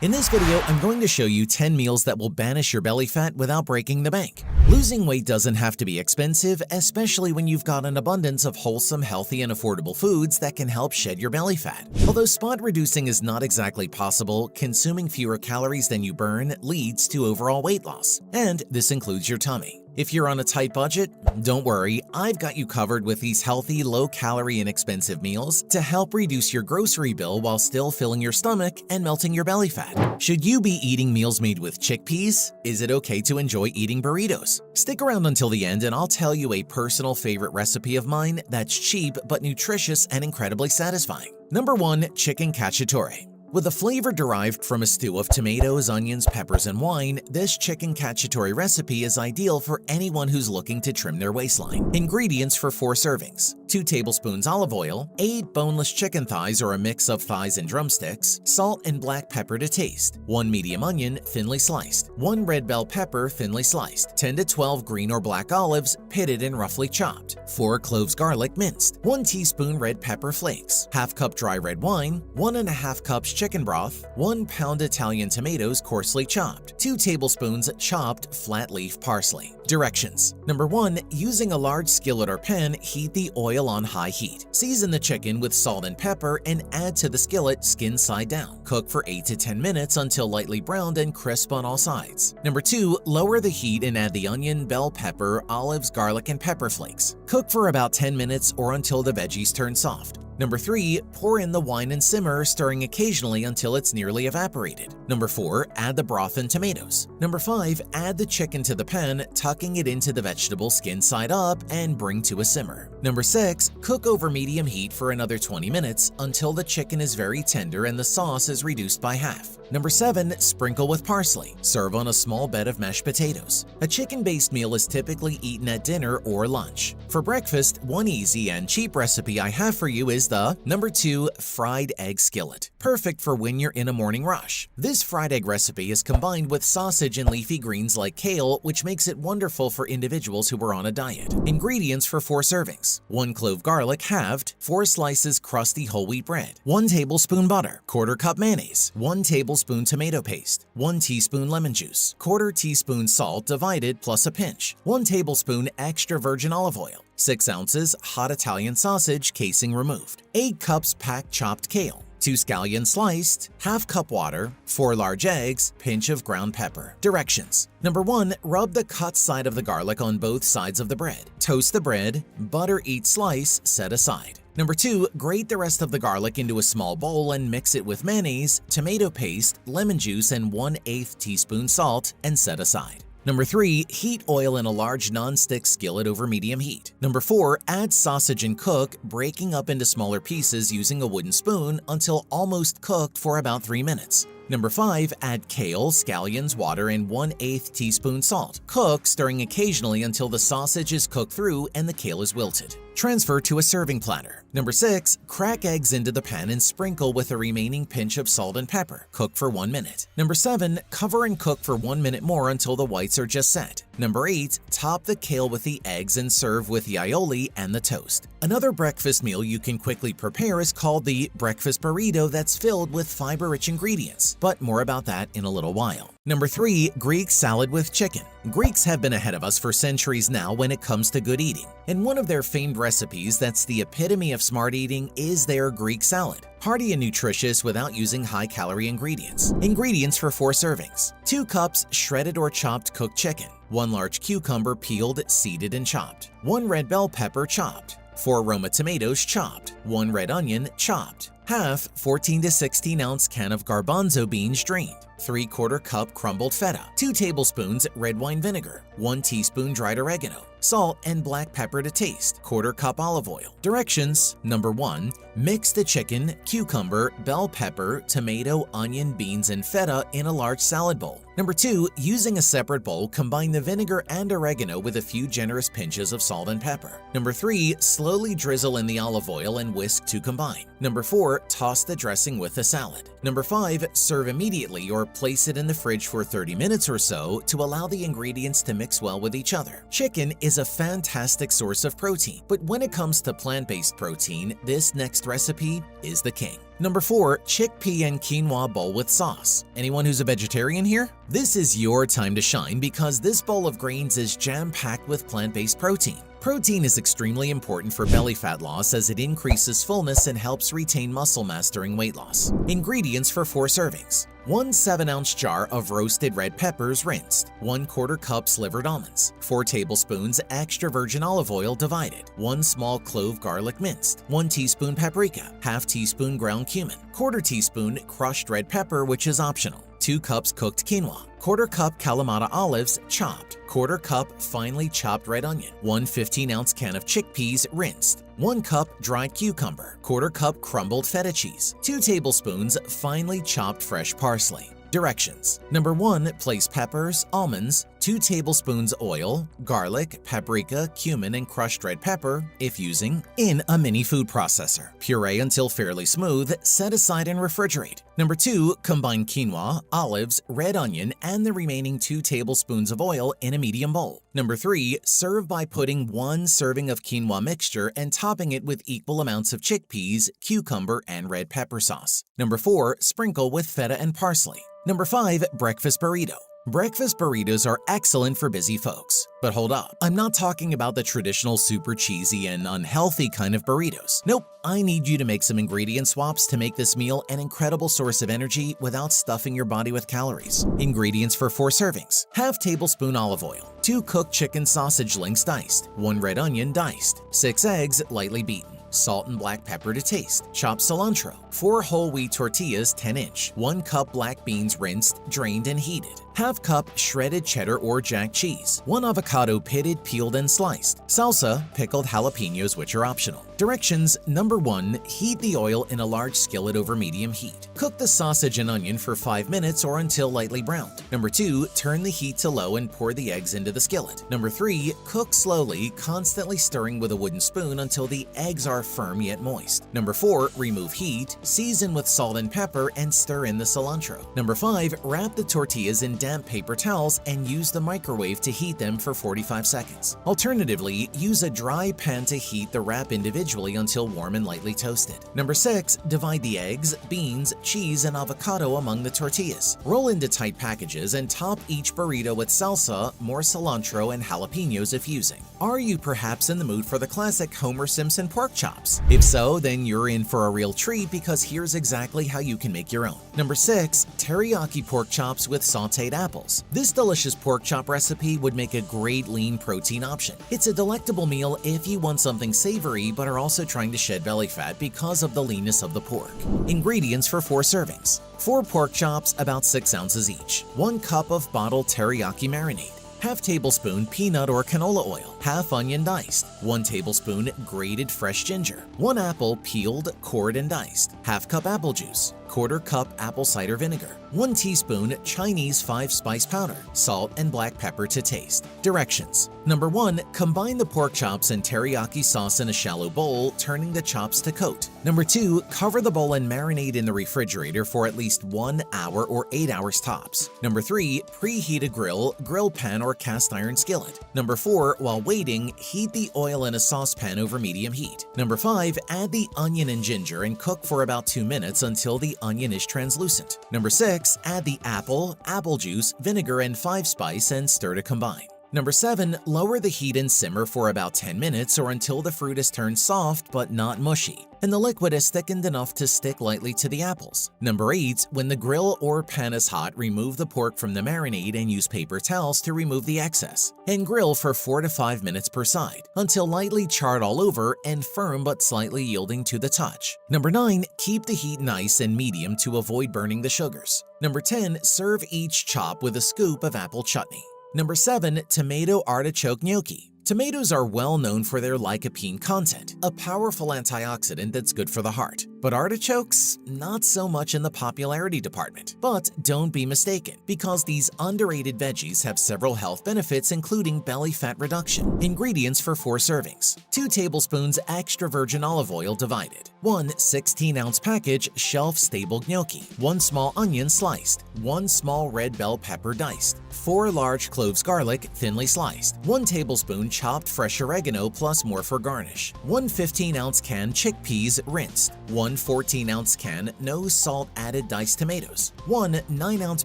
In this video, I'm going to show you 10 meals that will banish your belly fat without breaking the bank. Losing weight doesn't have to be expensive, especially when you've got an abundance of wholesome, healthy, and affordable foods that can help shed your belly fat. Although spot reducing is not exactly possible, consuming fewer calories than you burn leads to overall weight loss, and this includes your tummy. If you're on a tight budget, don't worry, I've got you covered with these healthy, low-calorie, inexpensive meals to help reduce your grocery bill while still filling your stomach and melting your belly fat. Should you be eating meals made with chickpeas? Is it okay to enjoy eating burritos? Stick around until the end and I'll tell you a personal favorite recipe of mine that's cheap but nutritious and incredibly satisfying. Number 1. Chicken cacciatore. With a flavor derived from a stew of tomatoes, onions, peppers, and wine, this chicken cacciatore recipe is ideal for anyone who's looking to trim their waistline. Ingredients for 4 servings: 2 tablespoons olive oil, 8 boneless chicken thighs or a mix of thighs and drumsticks, salt and black pepper to taste, 1 medium onion thinly sliced, 1 red bell pepper thinly sliced, 10 to 12 green or black olives pitted and roughly chopped, 4 cloves garlic minced, 1 teaspoon red pepper flakes, ½ cup dry red wine, 1½ cups chicken broth, 1 pound Italian tomatoes coarsely chopped, 2 tablespoons chopped flat leaf parsley. Directions. Number 1. Using a large skillet or pan, heat the oil on high heat. Season the chicken with salt and pepper and add to the skillet skin side down. Cook for 8 to 10 minutes until lightly browned and crisp on all sides. Number 2. Lower the heat and add the onion, bell pepper, olives, garlic, and pepper flakes. Cook for about 10 minutes or until the veggies turn soft. Number 3. Pour in the wine and simmer, stirring occasionally until it's nearly evaporated. Number 4. Add the broth and tomatoes. Number 5. Add the chicken to the pan, tucking it into the vegetable skin side up and bring to a simmer. Number 6. Cook over medium heat for another 20 minutes until the chicken is very tender and the sauce is reduced by half. Number 7. Sprinkle with parsley. Serve on a small bed of mashed potatoes. A chicken-based meal is typically eaten at dinner or lunch. For breakfast, one easy and cheap recipe I have for you is the Number 2. Fried egg skillet. Perfect for when you're in a morning rush. This fried egg recipe is combined with sausage and leafy greens like kale, which makes it wonderful for individuals who are on a diet. Ingredients for 4 servings: 1 clove garlic halved, 4 slices crusty whole wheat bread, 1 tablespoon butter, 1/4 cup mayonnaise, 1 tablespoon tomato paste, 1 teaspoon lemon juice, 1/4 teaspoon salt divided plus a pinch, 1 tablespoon extra virgin olive oil, 6 ounces hot Italian sausage casing removed, 8 cups packed chopped kale, 2 scallions sliced, ½ cup water, 4 large eggs, pinch of ground pepper. Directions. Number 1. Rub the cut side of the garlic on both sides of the bread. Toast the bread, butter each slice, set aside. Number 2. Grate the rest of the garlic into a small bowl and mix it with mayonnaise, tomato paste, lemon juice, and 1/8 teaspoon salt and set aside. Number 3. Heat oil in a large non-stick skillet over medium heat. Number 4. Add sausage and cook, breaking up into smaller pieces using a wooden spoon until almost cooked for about 3 minutes. Number 5. Add kale, scallions, water, and 1/8 teaspoon salt. Cook, stirring occasionally until the sausage is cooked through and the kale is wilted. Transfer to a serving platter. Number 6. Crack eggs into the pan and sprinkle with a remaining pinch of salt and pepper. Cook for 1 minute. Number 7. Cover and cook for 1 minute more until the whites are just set. Number 8. Top the kale with the eggs and serve with the aioli and the toast. Another breakfast meal you can quickly prepare is called the breakfast burrito that's filled with fiber-rich ingredients, but more about that in a little while. Number 3. Greek salad with chicken. Greeks have been ahead of us for centuries now when it comes to good eating, and one of their famed recipes that's the epitome of smart eating is their Greek salad. Hearty and nutritious without using high-calorie ingredients. Ingredients for 4 servings: 2 cups shredded or chopped cooked chicken, 1 large cucumber peeled, seeded, and chopped, 1 red bell pepper chopped, 4 Roma tomatoes chopped, 1 red onion chopped, half 14 to 16 ounce can of garbanzo beans drained, 3/4 cup crumbled feta, 2 tablespoons red wine vinegar, 1 teaspoon dried oregano, salt and black pepper to taste, 1/4 cup olive oil. Directions. Number 1. Mix the chicken, cucumber, bell pepper, tomato, onion, beans, and feta in a large salad bowl. Number 2. Using a separate bowl, combine the vinegar and oregano with a few generous pinches of salt and pepper. Number 3. Slowly drizzle in the olive oil and whisk to combine. Number 4. Toss the dressing with the salad. Number 5. Serve immediately or place it in the fridge for 30 minutes or so to allow the ingredients to mix well with each other. Chicken is a fantastic source of protein, but when it comes to plant-based protein, this next recipe is the king. Number 4. Chickpea and quinoa bowl with sauce. Anyone who's a vegetarian here? This is your time to shine because this bowl of grains is jam-packed with plant-based protein. Protein is extremely important for belly fat loss as it increases fullness and helps retain muscle mass during weight loss. Ingredients for 4 servings. 1 7-ounce jar of roasted red peppers rinsed, 1/4 cup slivered almonds, 4 tablespoons extra virgin olive oil divided, 1 small clove garlic minced, 1 teaspoon paprika, ½ teaspoon ground cumin, 1/4 teaspoon crushed red pepper which is optional, 2 cups cooked quinoa, 1/4 cup Kalamata olives chopped, 1/4 cup finely chopped red onion, 1 15-ounce can of chickpeas rinsed, 1 cup dried cucumber, 1/4 cup crumbled feta cheese, 2 tablespoons finely chopped fresh parsley. Directions. Number 1. Place peppers, almonds, 2 tablespoons oil, garlic, paprika, cumin, and crushed red pepper, if using, in a mini food processor. Puree until fairly smooth, set aside and refrigerate. Number 2. Combine quinoa, olives, red onion, and the remaining 2 tablespoons of oil in a medium bowl. Number 3. Serve by putting 1 serving of quinoa mixture and topping it with equal amounts of chickpeas, cucumber, and red pepper sauce. Number 4. Sprinkle with feta and parsley. Number 5. Breakfast burrito. Breakfast burritos are excellent for busy folks. But hold up, I'm not talking about the traditional super cheesy and unhealthy kind of burritos. Nope, I need you to make some ingredient swaps to make this meal an incredible source of energy without stuffing your body with calories. Ingredients for 4 servings. ½ tablespoon olive oil, 2 cooked chicken sausage links diced, 1 red onion diced, 6 eggs lightly beaten, salt and black pepper to taste, chopped cilantro, 4 whole wheat tortillas 10-inch, 1 cup black beans rinsed, drained, and heated, ½ cup shredded cheddar or jack cheese, 1 avocado pitted, peeled, and sliced, salsa, pickled jalapenos which are optional. Directions. Number 1. Heat the oil in a large skillet over medium heat. Cook the sausage and onion for 5 minutes or until lightly browned. Number 2. Turn the heat to low and pour the eggs into the skillet. Number 3. Cook slowly, constantly stirring with a wooden spoon until the eggs are firm yet moist. Number 4. Remove heat, season with salt and pepper, and stir in the cilantro. Number 5. Wrap the tortillas in damp paper towels and use the microwave to heat them for 45 seconds. Alternatively, use a dry pan to heat the wrap individually until warm and lightly toasted. Number 6. Divide the eggs, beans, cheese, and avocado among the tortillas. Roll into tight packages and top each burrito with salsa, more cilantro, and jalapenos if using. Are you perhaps in the mood for the classic Homer Simpson pork chops? If so, then you're in for a real treat because here's exactly how you can make your own. Number 6. Teriyaki pork chops with sauteed apples. This delicious pork chop recipe would make a great lean protein option. It's a delectable meal if you want something savory but are also trying to shed belly fat because of the leanness of the pork. Ingredients for 4 servings. 4 pork chops, about 6 ounces each. 1 cup of bottled teriyaki marinade. ½ tablespoon peanut or canola oil, ½ onion diced, 1 tablespoon grated fresh ginger, 1 apple peeled, cored, and diced, ½ cup apple juice, 1/4 cup apple cider vinegar, 1 teaspoon Chinese 5-spice powder, salt and black pepper to taste. Directions. Number 1. Combine the pork chops and teriyaki sauce in a shallow bowl, turning the chops to coat. Number 2. Cover the bowl and marinate in the refrigerator for at least 1 hour or 8 hours tops. Number 3. Preheat a grill pan, or cast iron skillet. Number 4. While waiting, heat the oil in a saucepan over medium heat. Number 5. Add the onion and ginger and cook for about 2 minutes until the onion is translucent. Number 6. Add the apple juice, vinegar, and 5-spice and stir to combine. Number 7. Lower the heat and simmer for about 10 minutes or until the fruit is turned soft but not mushy, and the liquid is thickened enough to stick lightly to the apples. Number 8. When the grill or pan is hot, remove the pork from the marinade and use paper towels to remove the excess, and grill for 4 to 5 minutes per side until lightly charred all over and firm but slightly yielding to the touch. Number 9. Keep the heat nice and medium to avoid burning the sugars. Number 10. Serve each chop with a scoop of apple chutney. Number 7. Tomato artichoke gnocchi. Tomatoes are well known for their lycopene content, a powerful antioxidant that's good for the heart. But artichokes? Not so much in the popularity department. But don't be mistaken, because these underrated veggies have several health benefits including belly fat reduction. Ingredients for 4 servings. 2 tablespoons extra virgin olive oil divided. 1 16-ounce package shelf-stable gnocchi. 1 small onion sliced. 1 small red bell pepper diced. 4 large cloves garlic thinly sliced. 1 tablespoon chopped fresh oregano plus more for garnish. 1 15-ounce can chickpeas rinsed. 1 14-ounce can no salt added diced tomatoes. 1 9-ounce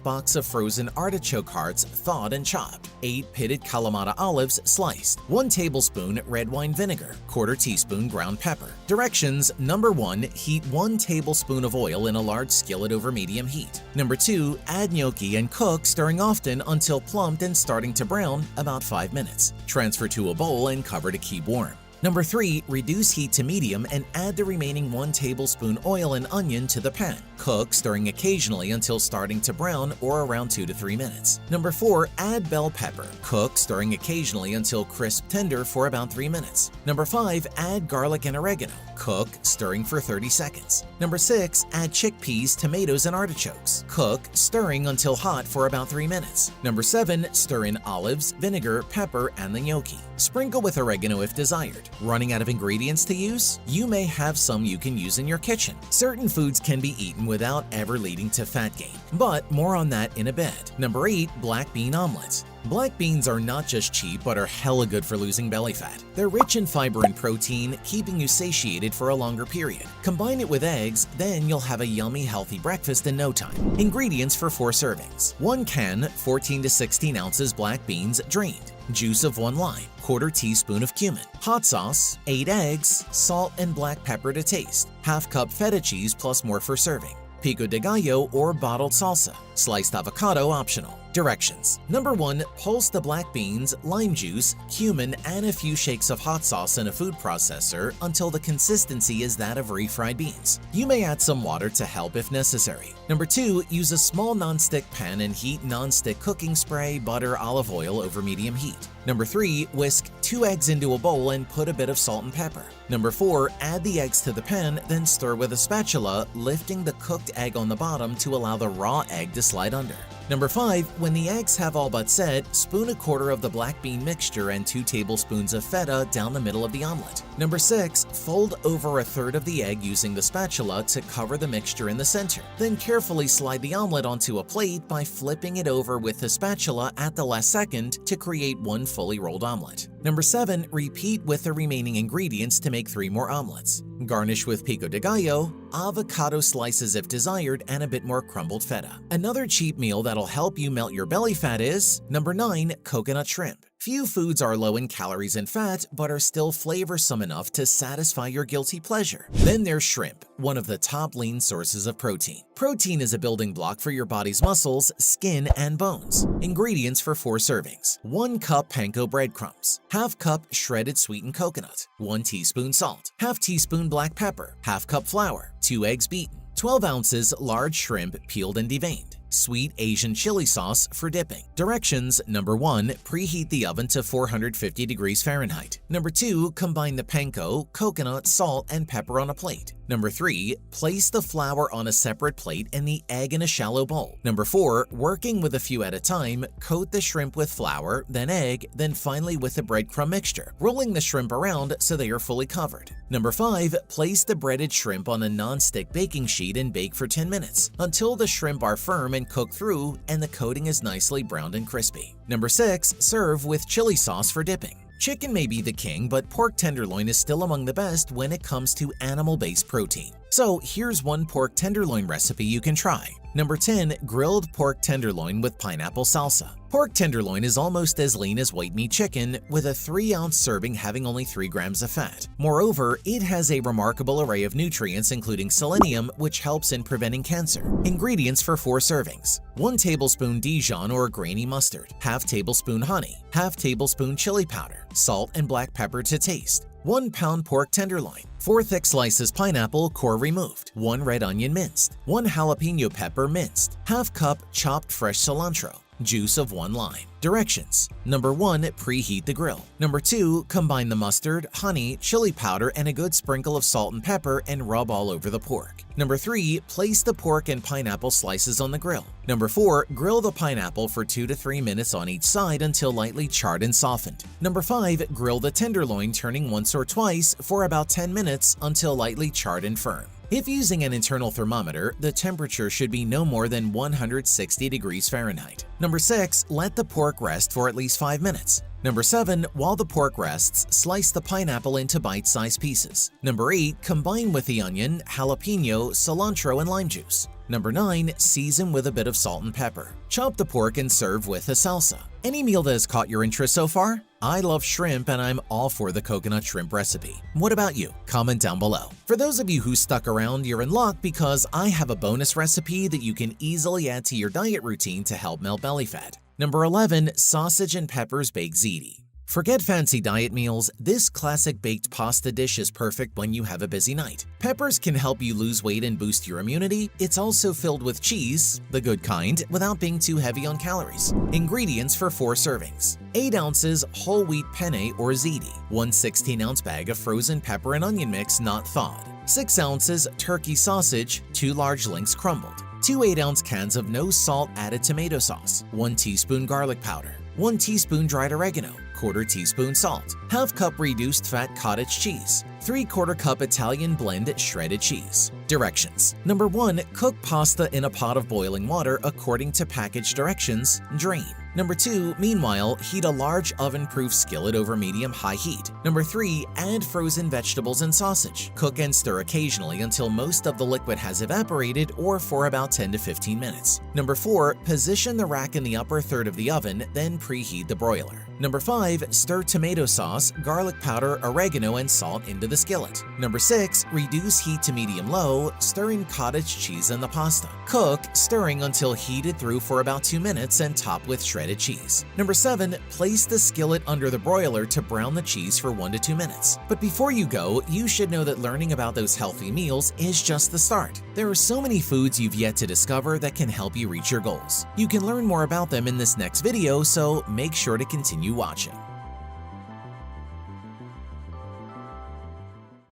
box of frozen artichoke hearts thawed and chopped. 8 pitted Kalamata olives sliced. 1 tablespoon red wine vinegar. 1/4 teaspoon ground pepper. Directions: Number 1. Heat 1 tablespoon of oil in a large skillet over medium heat. Number 2. Add gnocchi and cook, stirring often until plumped and starting to brown, about 5 minutes. Transfer to a bowl and cover to keep warm. Number 3. Reduce heat to medium and add the remaining 1 tablespoon oil and onion to the pan. Cook, stirring occasionally until starting to brown or around 2 to 3 minutes. Number 4. Add bell pepper. Cook, stirring occasionally until crisp tender for about 3 minutes. Number 5. Add garlic and oregano. Cook, stirring for 30 seconds. Number 6. Add chickpeas, tomatoes, and artichokes. Cook, stirring until hot for about 3 minutes. Number 7. Stir in olives, vinegar, pepper, and the gnocchi. Sprinkle with oregano if desired. Running out of ingredients to use? You may have some you can use in your kitchen. Certain foods can be eaten without ever leading to fat gain, but more on that in a bit. Number 8. Black bean omelets. Black beans are not just cheap, but are hella good for losing belly fat. They're rich in fiber and protein, keeping you satiated for a longer period. Combine it with eggs, then you'll have a yummy, healthy breakfast in no time. Ingredients for 4 servings. 1 can, 14 to 16 ounces black beans, drained. Juice of 1 lime. 1/4 teaspoon of cumin. Hot sauce. 8 eggs. Salt and black pepper to taste. Half cup feta cheese plus more for serving. Pico de gallo or bottled salsa. Sliced avocado optional. Directions: Number 1. Pulse the black beans, lime juice, cumin, and a few shakes of hot sauce in a food processor until the consistency is that of refried beans. You may add some water to help if necessary. Number 2. Use a small non-stick pan and heat non-stick cooking spray, butter, olive oil over medium heat. Number 3. Whisk 2 eggs into a bowl and put a bit of salt and pepper. Number 4. Add the eggs to the pan, then stir with a spatula, lifting the cooked egg on the bottom to allow the raw egg to slide under. Number 5. When the eggs have all but set, spoon 1/4 of the black bean mixture and 2 tablespoons of feta down the middle of the omelet. Number 6. Fold over 1/3 of the egg using the spatula to cover the mixture in the center. Then carefully slide the omelet onto a plate by flipping it over with the spatula at the last second to create 1 fully rolled omelet. Number 7. Repeat with the remaining ingredients to make 3 more omelets. Garnish with pico de gallo, avocado slices if desired, and a bit more crumbled feta. Another cheap meal that'll help you melt your belly fat is Number 9. Coconut shrimp. Few foods are low in calories and fat, but are still flavorsome enough to satisfy your guilty pleasure. Then there's shrimp, one of the top lean sources of protein. Protein is a building block for your body's muscles, skin, and bones. Ingredients for 4 servings. 1 cup panko breadcrumbs. Half cup shredded sweetened coconut. 1 teaspoon salt. Half teaspoon black pepper. Half cup flour. 2 eggs beaten. 12 ounces large shrimp peeled and deveined. Sweet Asian chili sauce for dipping. Directions: Number 1. Preheat the oven to 450 degrees Fahrenheit. Number 2. Combine the panko, coconut, salt, and pepper on a plate. Number 3. Place the flour on a separate plate and the egg in a shallow bowl. Number 4. Working with a few at a time, coat the shrimp with flour, then egg, then finally with the breadcrumb mixture, rolling the shrimp around so they are fully covered. Number 5. Place the breaded shrimp on a non-stick baking sheet and bake for 10 minutes until the shrimp are firm and cooked through and the coating is nicely browned and crispy. Number 6. Serve with chili sauce for dipping. Chicken may be the king, but pork tenderloin is still among the best when it comes to animal-based protein. So here's one pork tenderloin recipe you can try. Number 10. Grilled pork tenderloin with pineapple salsa. Pork tenderloin is almost as lean as white meat chicken, with a 3-ounce serving having only 3 grams of fat. Moreover, it has a remarkable array of nutrients including selenium, which helps in preventing cancer. Ingredients for 4 servings. 1 tablespoon Dijon or grainy mustard. Half tablespoon honey. Half tablespoon chili powder. Salt and black pepper to taste. 1 pound pork tenderloin. 4 thick slices pineapple, core removed. 1 red onion minced. 1 jalapeno pepper minced. Half cup chopped fresh cilantro. juice of 1 lime. Directions. Number 1. Preheat the grill. Number 2. Combine the mustard, honey, chili powder, and a good sprinkle of salt and pepper and rub all over the pork. Number 3. Place the pork and pineapple slices on the grill. Number 4. Grill the pineapple for 2 to 3 minutes on each side until lightly charred and softened. Number 5. Grill the tenderloin, turning once or twice for about 10 minutes until lightly charred and firm. If using an internal thermometer, the temperature should be no more than 160 degrees Fahrenheit. Number 6. Let the pork rest for at least 5 minutes. Number 7. While the pork rests, slice the pineapple into bite-sized pieces. Number 8. Combine with the onion, jalapeno, cilantro, and lime juice. Number 9. Season with a bit of salt and pepper. Chop the pork and serve with a salsa. Any meal that has caught your interest so far? I love shrimp and I'm all for the coconut shrimp recipe. What about you? Comment down below. For those of you who stuck around, you're in luck because I have a bonus recipe that you can easily add to your diet routine to help melt belly fat. Number 11. Sausage and peppers baked ziti. Forget fancy diet meals, this classic baked pasta dish is perfect when you have a busy night. Peppers can help you lose weight and boost your immunity. It's also filled with cheese, the good kind, without being too heavy on calories. Ingredients for 4 servings. 8 ounces whole wheat penne or ziti. 1 16-ounce bag of frozen pepper and onion mix not thawed. 6 ounces turkey sausage, 2 large links crumbled. 2 8-ounce cans of no salt added tomato sauce. 1 teaspoon garlic powder. 1 teaspoon dried oregano. 1/4 teaspoon salt, ½ cup reduced fat cottage cheese, 3/4 cup Italian blend shredded cheese. Directions. Number 1. Cook pasta in a pot of boiling water according to package directions. Drain. Number 2. Meanwhile, heat a large oven-proof skillet over medium-high heat. Number 3. Add frozen vegetables and sausage. Cook and stir occasionally until most of the liquid has evaporated or for about 10 to 15 minutes. Number 4. Position the rack in the upper third of the oven, then preheat the broiler. Number 5. Stir tomato sauce, garlic powder, oregano, and salt into the skillet. Number 6. Reduce heat to medium-low, stir in cottage cheese and the pasta. Cook, stirring until heated through for about 2 minutes and top with shredded cheese. Number 7. Place the skillet under the broiler to brown the cheese for 1 to 2 minutes. But before you go, you should know that learning about those healthy meals is just the start. There are so many foods you've yet to discover that can help you reach your goals. You can learn more about them in this next video, so make sure to continue watching.